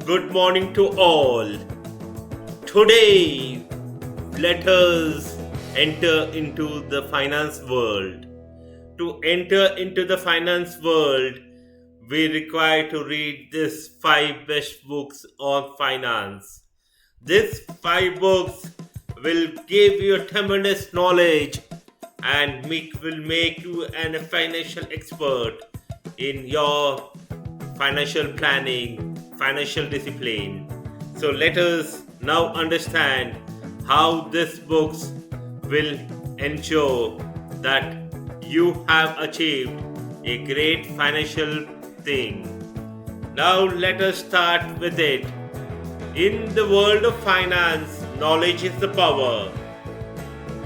Good morning to all. Today, let us enter into the finance world. To enter into the finance world, we require to read these five best books on finance. These five books will give you tremendous knowledge and will make you a financial expert in your financial planning, financial discipline. So let us now understand how these books will ensure that you have achieved a great financial thing. Now let us start with it. In the world of finance, knowledge is the power.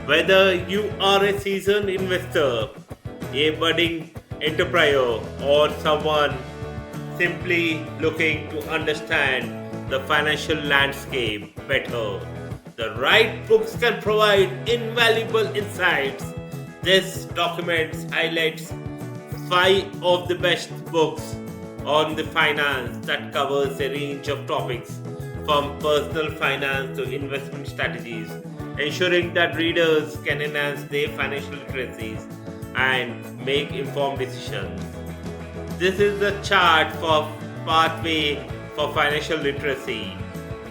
Whether you are a seasoned investor, a budding entrepreneur, or someone simply looking to understand the financial landscape better, the right books can provide invaluable insights. This document highlights five of the best books on the finance that covers a range of topics from personal finance to investment strategies, ensuring that readers can enhance their financial literacies and make informed decisions. This is the chart for pathway for financial literacy.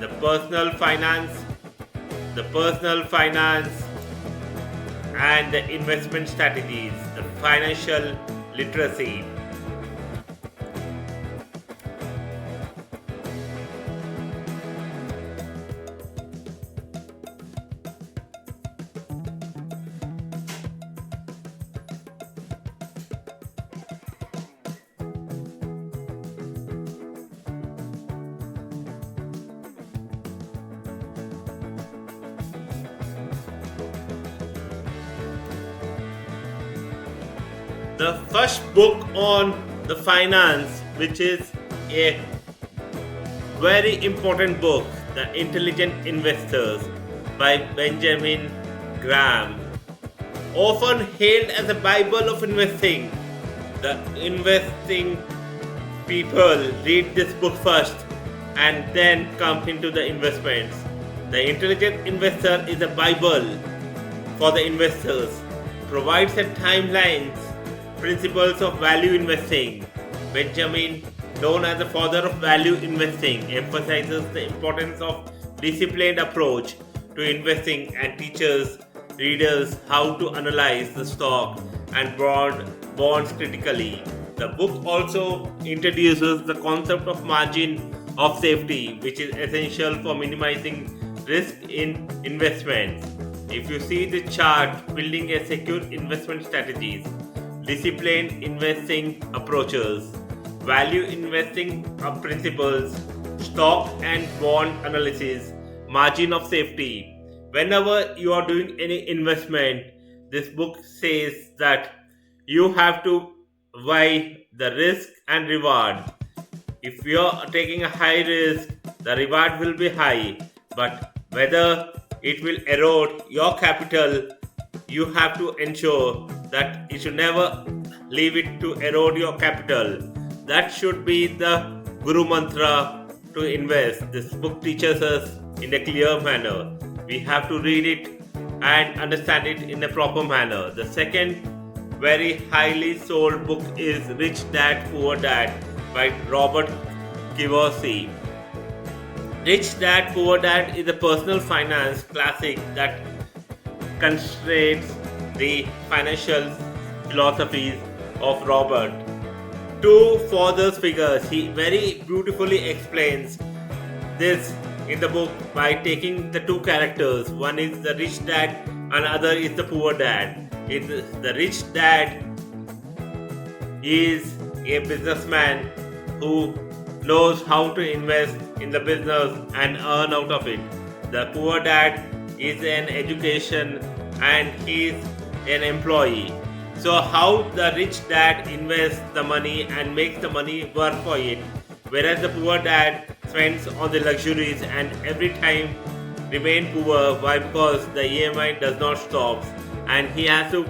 The personal finance, and the investment strategies, the financial literacy. The first book on the finance, which is a very important book, The Intelligent Investors by Benjamin Graham. Often hailed as a Bible of investing, the investing people read this book first and then come into the investments. The Intelligent Investor is a Bible for the investors, provides a timelines, principles of value investing. Benjamin, known as the father of value investing, emphasizes the importance of disciplined approach to investing and teaches readers how to analyze the stock and bonds critically. The book also introduces the concept of margin of safety, which is essential for minimizing risk in investments. If you see the chart, building a secure investment strategies, disciplined investing approaches, value investing principles, stock and bond analysis, margin of safety. Whenever you are doing any investment, this book says that you have to weigh the risk and reward. If you are taking a high risk, the reward will be high, but whether it will erode your capital, you have to ensure that you should never leave it to erode your capital. That should be the Guru Mantra to invest. This book teaches us in a clear manner. We have to read it and understand it in a proper manner. The second very highly sold book is Rich Dad Poor Dad by Robert Kiyosaki. Rich Dad Poor Dad is a personal finance classic that concentrates the financial philosophies of Robert. Two father figures. He very beautifully explains this in the book by taking the two characters. One is the rich dad and other is the poor dad. The rich dad is a businessman who knows how to invest in the business and earn out of it. The poor dad is an education and he is an employee. So how the rich dad invests the money and makes the money work for it, whereas the poor dad spends on the luxuries and every time remain poor. Why? Because the EMI does not stop and he has to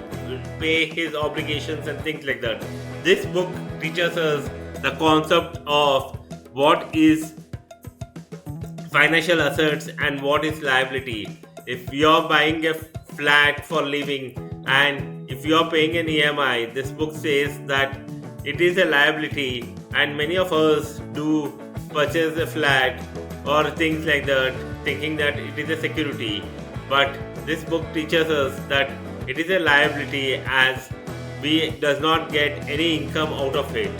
pay his obligations and things like that. This book teaches us the concept of what is financial assets and what is liability. If you're buying a flat for living and if you're paying an EMI, this book says that it is a liability, and many of us do purchase a flat or things like that thinking that it is a security. But this book teaches us that it is a liability as we does not get any income out of it.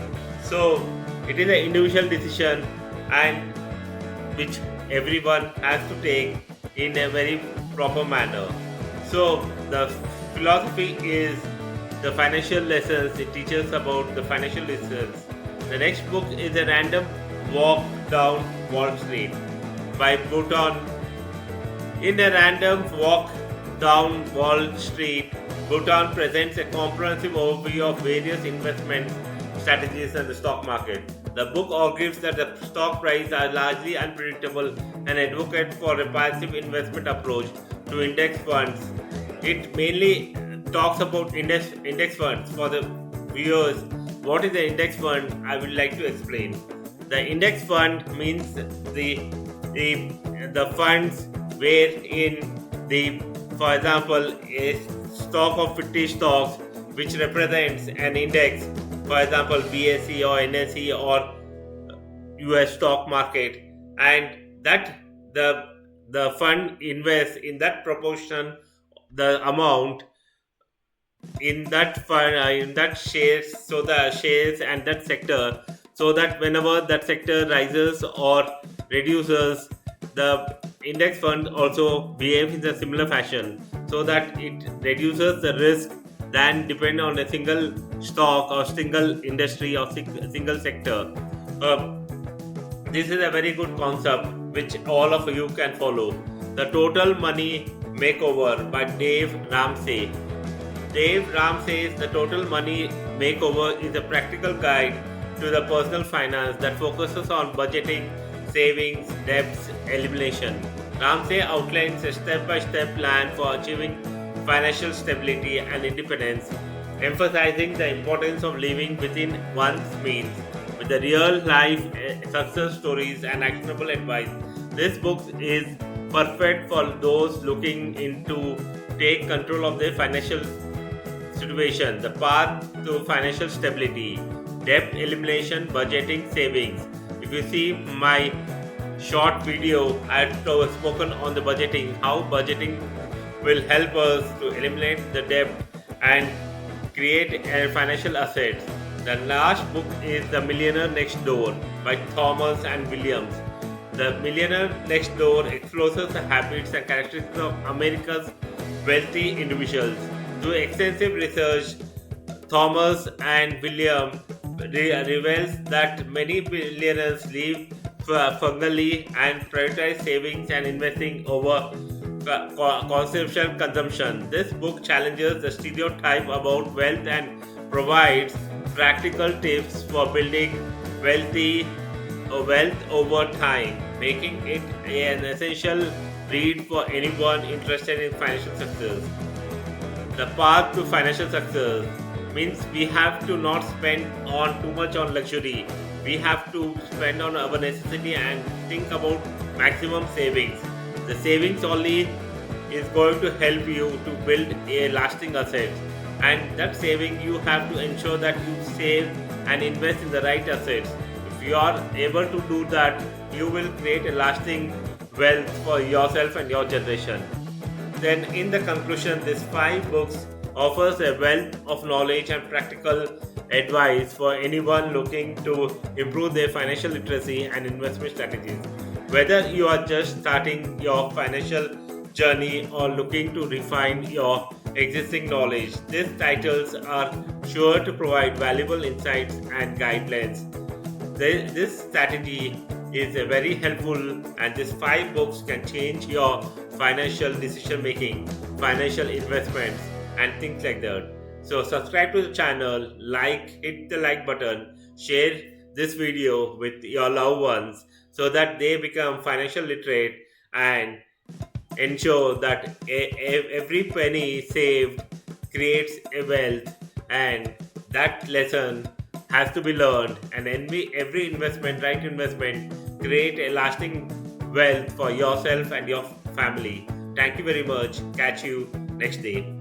So it is an individual decision and which everyone has to take in a very proper manner. So the philosophy is the financial lessons. It teaches about the financial lessons. The next book is A Random Walk Down Wall Street by Burton. In A Random Walk Down Wall Street, Burton presents a comprehensive overview of various investment strategies in the stock market. The book argues that the stock prices are largely unpredictable and advocates for a passive investment approach to index funds. It mainly talks about index funds. For the viewers, what is the index fund? I would like to explain. The index fund means the funds wherein for example, a stock of 50 stocks which represents an index, for example BSE or NSE or US stock market, and that the fund invests in that proportion the amount in that fund in that shares, so the shares and that sector, so that whenever that sector rises or reduces, the index fund also behaves in a similar fashion, so that it reduces the risk than depend on a single stock or single industry or single sector. This is a very good concept which all of you can follow. The Total Money Makeover by Dave Ramsey. Dave Ramsey's The Total Money Makeover is a practical guide to the personal finance that focuses on budgeting, savings, debts, elimination. Ramsey outlines a step-by-step plan for achieving financial stability and independence, emphasizing the importance of living within one's means with the real-life success stories and actionable advice. This book is perfect for those looking into take control of their financial situation, the path to financial stability, debt elimination, budgeting, savings. If you see my short video, I had spoken on the budgeting, how budgeting will help us to eliminate the debt and create a financial assets. The last book is The Millionaire Next Door by Thomas and Williams. The Millionaire Next Door explores the habits and characteristics of America's wealthy individuals. Through extensive research, Thomas and William reveals that many billionaires live frugally and prioritize savings and investing over consumption. This book challenges the stereotype about wealth and provides practical tips for building wealth over time, making it an essential read for anyone interested in financial success. The path to financial success means we have to not spend on too much on luxury. We have to spend on our necessity and think about maximum savings. The savings only is going to help you to build a lasting asset, and that saving you have to ensure that you save and invest in the right assets. If you are able to do that, you will create a lasting wealth for yourself and your generation. Then in the conclusion, these 5 books offers a wealth of knowledge and practical advice for anyone looking to improve their financial literacy and investment strategies. Whether you are just starting your financial journey or looking to refine your existing knowledge, these titles are sure to provide valuable insights and guidelines. This strategy is very helpful, and these 5 books can change your financial decision making, financial investments, and things like that. So subscribe to the channel, hit the like button, share this video with your loved ones so that they become financial literate and ensure that every penny saved creates a wealth, and that lesson has to be learned, and every investment, right investment, create a lasting wealth for yourself and your family. Thank you very much. Catch you next day.